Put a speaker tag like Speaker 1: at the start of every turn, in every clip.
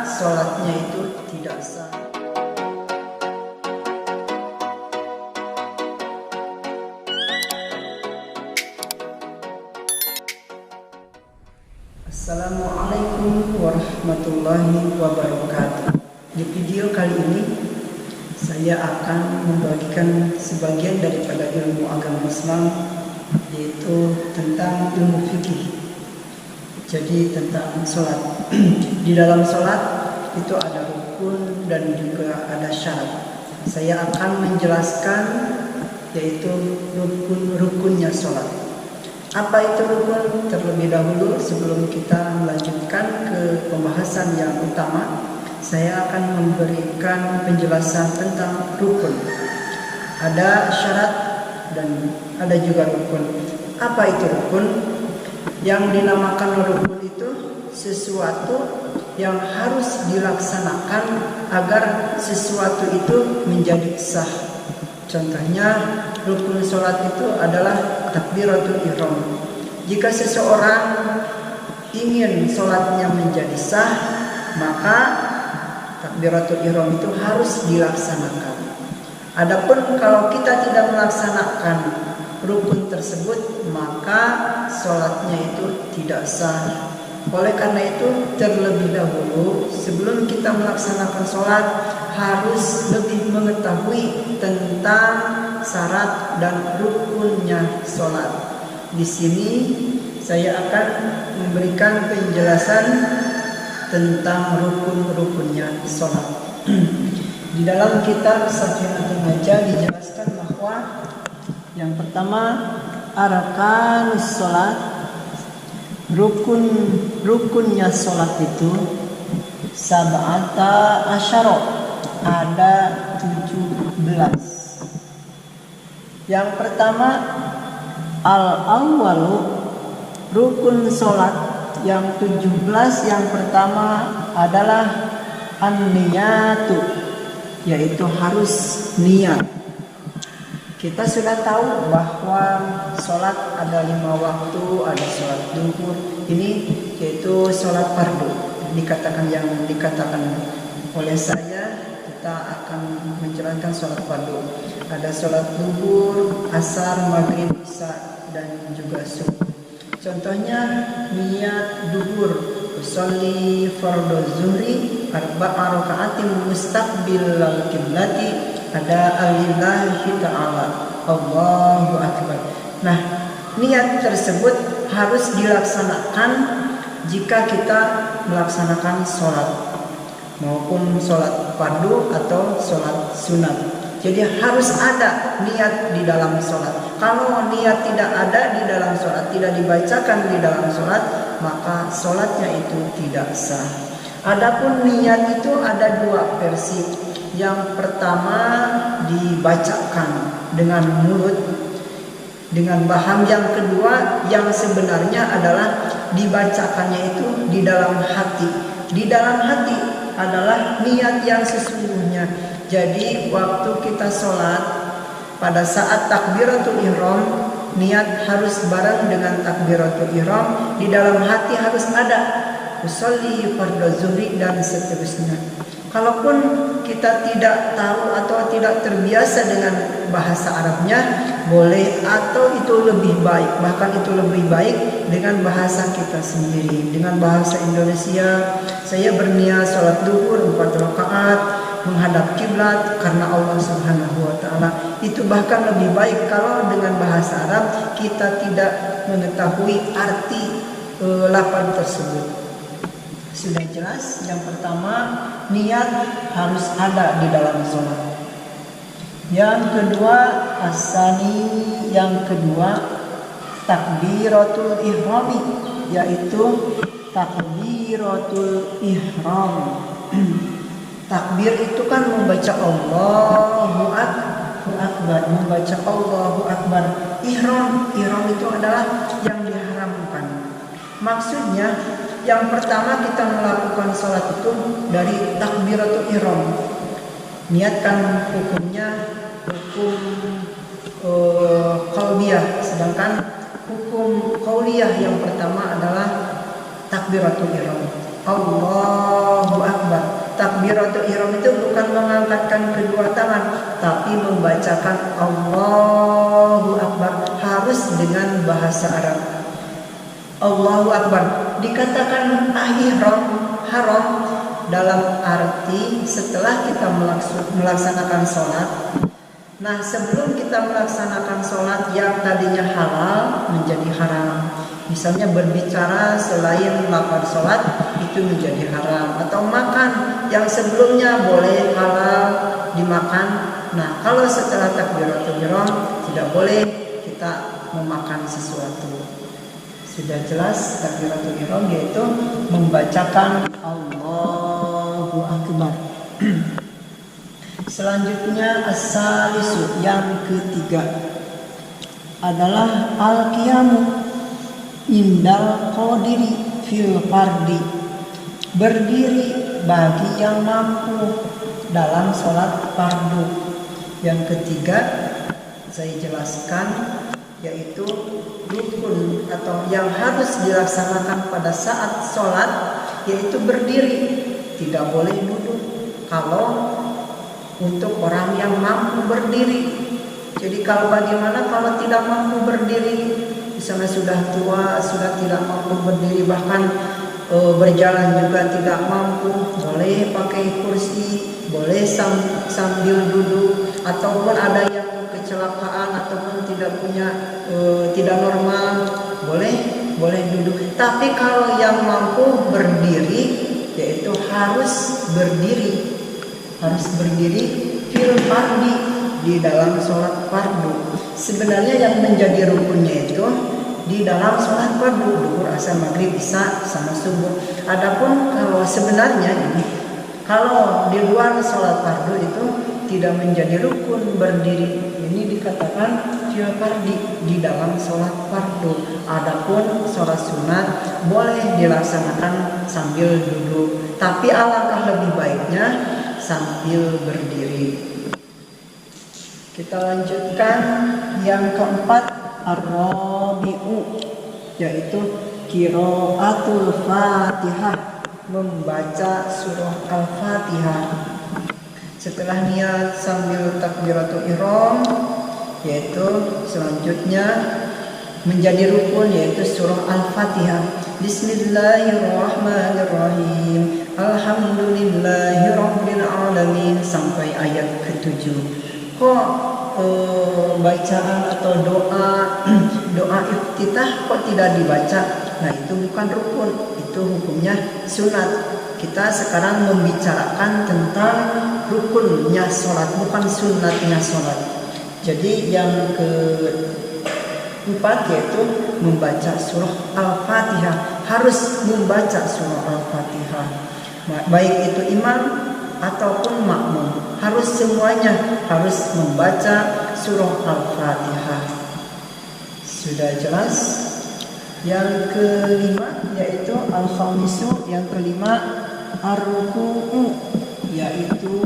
Speaker 1: sholatnya itu tidak sah. Assalamualaikum warahmatullahi wabarakatuh. Di video kali ini saya akan membagikan sebagian daripada ilmu agama Islam, yaitu tentang ilmu fikih. Jadi tentang sholat. Di dalam sholat itu ada rukun dan juga ada syarat. Saya akan menjelaskan yaitu rukun-rukunnya sholat. Apa itu rukun? Terlebih dahulu sebelum kita melanjutkan ke pembahasan yang utama, saya akan memberikan penjelasan tentang rukun. Ada syarat dan ada juga rukun. Apa itu rukun? Yang dinamakan rukun itu sesuatu yang harus dilaksanakan agar sesuatu itu menjadi sah. Contohnya rukun sholat itu adalah takbiratul ihram. Jika seseorang ingin sholatnya menjadi sah, maka takbiratul ihram itu harus dilaksanakan. Adapun kalau kita tidak melaksanakan rukun tersebut, maka sholatnya itu tidak sah. Oleh karena itu, terlebih dahulu sebelum kita melaksanakan sholat harus lebih mengetahui tentang syarat dan rukunnya sholat. Di sini saya akan memberikan penjelasan tentang rukun-rukunnya sholat. Di dalam kitab Safinatun Najah dijelaskan bahwa yang pertama arkanus sholat, rukunnya sholat itu sab'ata asyara, ada 17. Yang pertama al-awwalu, rukun sholat yang 17 yang pertama adalah an-niyatu, yaitu harus niat. Kita sudah tahu bahwa sholat ada 5 waktu, ada sholat duhur. Ini yaitu sholat fardu. Yang dikatakan oleh saya, kita akan menjalankan sholat fardu. Ada sholat duhur, asar, maghrib, isya, dan juga subuh. Contohnya niat duhur, usolli fardhu zuhri arba'a raka'atin mustaqbilal qiblati ada alillahi ta'ala Allahu akbar. Nah, niat tersebut harus dilaksanakan jika kita melaksanakan sholat, maupun sholat fardu atau sholat sunat. Jadi harus ada niat di dalam sholat. Kalau niat tidak ada di dalam sholat, tidak dibacakan di dalam sholat, maka sholatnya itu tidak sah. Adapun niat itu ada 2 versi. Yang pertama dibacakan dengan mulut, dengan paham. Yang kedua yang sebenarnya adalah dibacakannya itu di dalam hati. Di dalam hati adalah niat yang sesungguhnya. Jadi waktu kita sholat, pada saat takbiratul ihram, niat harus bareng dengan takbiratul ihram. Di dalam hati harus ada usolli fardhu zuhri dan seterusnya. Kalaupun kita tidak tahu atau tidak terbiasa dengan bahasa Arabnya, boleh, atau itu lebih baik, bahkan itu lebih baik dengan bahasa kita sendiri, dengan bahasa Indonesia. Saya berniat sholat duhur 4 rakaat menghadap kiblat karena Allah Subhanahu wa taala. Itu bahkan lebih baik kalau dengan bahasa Arab kita tidak mengetahui arti lafaz tersebut. Sudah jelas, yang pertama niat harus ada di dalam sholat. Yang kedua asani, yang kedua takbiratul ihrami, yaitu takbiratul ihram. Takbir itu kan membaca Allahu Akbar, membaca Allahu Akbar. Ihram itu adalah yang diharamkan. Maksudnya yang pertama kita melakukan sholat itu dari takbiratul ihram. Niatkan hukumnya hukum qauliyah, sedangkan hukum qauliyah yang pertama adalah takbiratul ihram. Allahu Akbar. Akbar. Takbiratul ihram itu bukan mengangkatkan kedua tangan, tapi membacakan Allahu Akbar, harus dengan bahasa Arab. Allahu Akbar dikatakan ihram haram dalam arti setelah kita melaksanakan sholat. Nah, sebelum kita melaksanakan sholat yang tadinya halal menjadi haram. Misalnya berbicara selain melakukan sholat itu menjadi haram, atau makan yang sebelumnya boleh halal dimakan. Nah, kalau setelah takbiratul ihram tidak boleh kita memakan sesuatu. Sudah jelas takbiratul ihram yaitu membacakan Allahu Akbar. Selanjutnya as-salisu, yang ketiga adalah al-qiyamu indal qadiri fil fardi, berdiri bagi yang mampu dalam sholat fardu. Yang ketiga saya jelaskan yaitu rukun atau yang harus dilaksanakan pada saat sholat yaitu berdiri, tidak boleh duduk kalau untuk orang yang mampu berdiri. Jadi kalau bagaimana kalau tidak mampu berdiri, misalnya sudah tua, sudah tidak mampu berdiri, bahkan berjalan juga tidak mampu, boleh pakai kursi, boleh sambil duduk, ataupun ada yang kecelakaan ataupun tidak punya tidak normal, boleh duduk. Tapi kalau yang mampu berdiri yaitu harus berdiri fil fardi, di dalam sholat fardu. Sebenarnya yang menjadi rukunnya itu di dalam sholat fardu, duhur, asar, maghrib, isya sama subuh. Adapun kalau sebenarnya ini, kalau di luar sholat fardu itu tidak menjadi rukun berdiri. Ini dikatakan fil fardi, di dalam sholat fardu. Adapun sholat sunat boleh dilaksanakan sambil duduk, tapi alangkah lebih baiknya sambil berdiri. Kita lanjutkan yang keempat, ar-rabi'u, yaitu qiraatul Fatihah, membaca surah Al-Fatihah. Setelah niat sambil takbiratul ihram, yaitu selanjutnya menjadi rukun yaitu surah Al-Fatihah. Bismillahirrahmanirrahim. Alhamdulillahirabbil alamin sampai ayat ke-7. Kok bacaan atau doa iftitah kok tidak dibaca? Nah, itu bukan rukun, itu hukumnya sunat. Kita sekarang membicarakan tentang rukunnya sholat, bukan sunatnya sholat. Jadi yang keempat yaitu membaca surah Al-Fatihah, harus membaca surah Al-Fatihah, baik itu imam ataupun makmum, harus semuanya harus membaca surah Al-Fatihah. Sudah jelas. Yang kelima yaitu al-khamisu, yang kelima ar-ruku'u, yaitu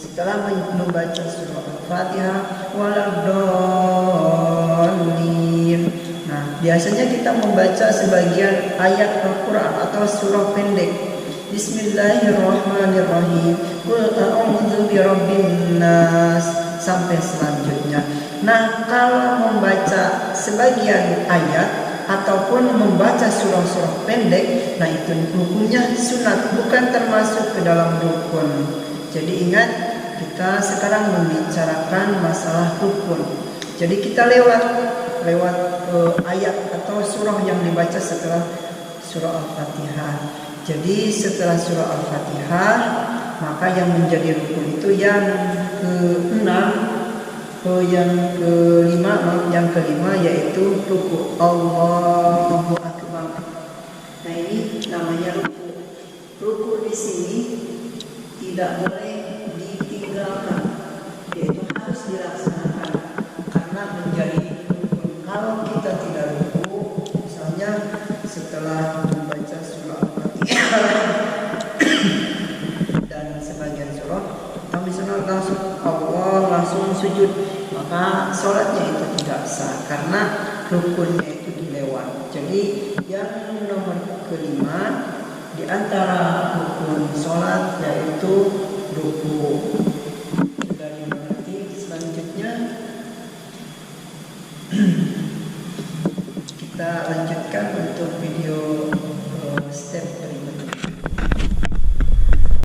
Speaker 1: setelah membaca surah Al-Fatihah waladhdallin. Nah, biasanya kita membaca sebagian ayat Al-Quran atau surah pendek. Bismillahirrahmanirrahim. Qul a'udzu birabbin nas sampai selanjutnya. Nah, kalau membaca sebagian ayat ataupun membaca surah-surah pendek, nah itu hukumnya sunat, bukan termasuk ke dalam rukun. Jadi ingat, kita sekarang membicarakan masalah rukun. Jadi kita lewat ayat atau surah yang dibaca setelah surah Al-Fatihah. Jadi setelah surah Al-Fatihah, maka yang menjadi rukun itu yang kelima yaitu ruku. Allahu Akbar. Nah, ini namanya ruku. Ruku di sini tidak boleh ditinggalkan, yaitu harus dilaksanakan karena menjadi rukun. Kalau kita tidak ruku, misalnya setelah membaca surah Al-Fatihah dan sebagian surah, atau misalnya langsung sujud, maka sholatnya itu tidak sah karena rukunnya itu dilewat. Jadi yang nomor kelima di antara sholat, yaitu ruku. Sudah dimengerti. Selanjutnya kita lanjutkan untuk